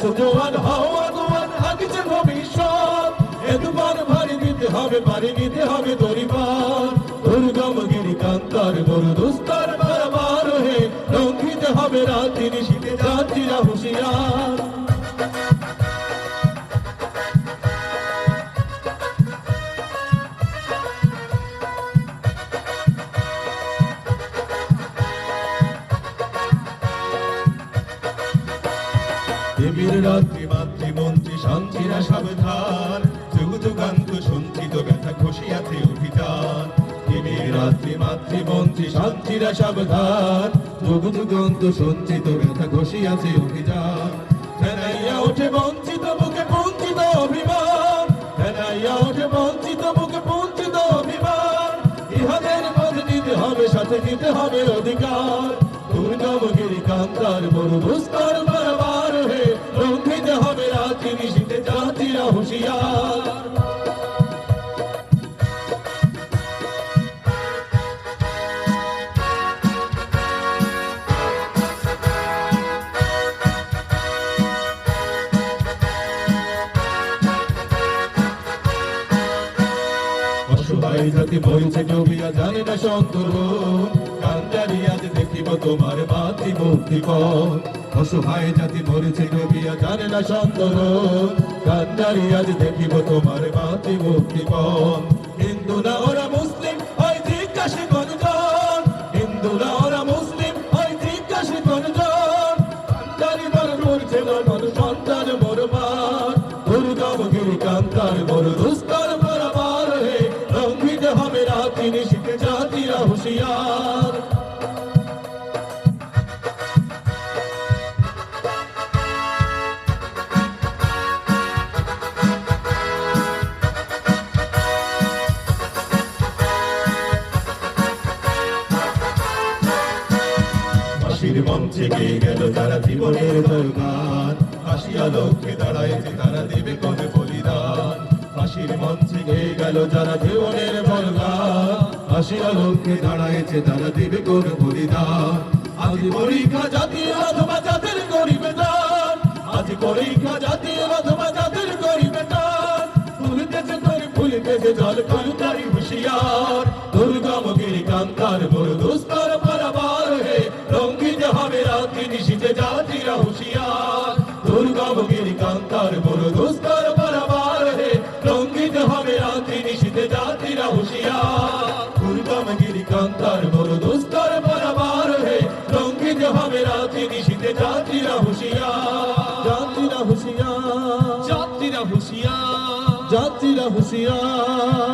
ওঠো জোয়ান হও আগুয়ান আগছে ভবিষ্যৎ এ দুবার ভারী নিতে হবে দরিবার দুর্গম গিরিকান্তার বড় দুস্তর বারবার হে রঙ্গিত হবে রাত্রি নিশীথে যাত্রীরা হুঁশিয়ার দেবীর রাত্রি মাতৃমন্ত্রী শান্তিরা সাবধান যুগ যুগান্ত সঞ্চিত ব্যথা খসিয়াছে অভিযান দেবীর রাত্রি মাতৃমন্ত্রী শান্তিরা সাবধান যুগ যুগান্ত সঞ্চিত ব্যথা খসিয়াছে অভিযান ফেনাইয়া ওঠে বঞ্চিত বুকে বঞ্চিত অভিমান ফেনাইয়া ওঠে বঞ্চিত বুকে বঞ্চিত অভিমান ইহাদের পথ নিতে হবে সাথে নিতে হবে অধিকার দুর্গম গিরিকান্তার বড় দুস্তর বারবার হে রঙ্গিত হবে রাত্রি নিশীথে যাত্রীরা হুঁশিয়ার অসহায় জাতি মরিছে ডুবিয়া জানে না সন্তরণ কান্দারি আজ দেখিব তোমার মাতৃমূর্তিপণ অসহায় জাতি মরিছে ডুবিয়া জানে না সন্তরণ কান্দারি আজ দেখিব তোমার মাতৃমূর্তিপণ হিন্দু না ওরা মুসলিম হয় জিজ্ঞাসে কোনজন হিন্দু না ওরা মুসলিম হয় জিজ্ঞাসে কোনজন কান্দারি বড় মরছে মানুষ সন্তান বরবার দুর্গম গিরিকান্তার বড় দুস্তর বরাবর হে রঙ্গিত হবে রাত্রি নিশীথে জাতিরা হুঁশিয়ার ফাঁসির মঞ্চে গেয়ে গেল যারা জীবনের দরকার ফাঁসিয়া লক্ষ্যে দাঁড়াইছে তারা দেবে কোন বলিদান ফাঁসির মঞ্চে গেয়ে গেল যারা জীবনের দরকার ফাঁসিয়া লক্ষ্যে দাঁড়াইছে তারা দেবে কোন বলিদান আজ পরীক্ষা জাতির অথবা জাতির গরিবে দান আজ পরীক্ষা জাতির অথবা জাতির গরিবে দান তুলিতেছে তোরে ফুলিতেছে জল কলকারি হুঁশিয়ার দুর্গম গিরিকান্তার বড় দুস্তর বারবার হে রঙ্গিত হবে রাত্রি নিশীথে জাতিরা হুঁশিয়ার দুর্গম গিরিকান্তার বড় দুস্তর বারবার হে রঙ্গিত হবে রাত্রি নিশীথে জাতিরা হুঁশিয়ার দুর্গম গিরিকান্তার বড় দুস্তর বারবার হে রঙ্গিত হবে রাত্রি নিশীথে জাতিরা হুঁশিয়ার জাতিরা হুঁশিয়ার জাতিরা হুঁশিয়ার জাতিরা হুঁশিয়ার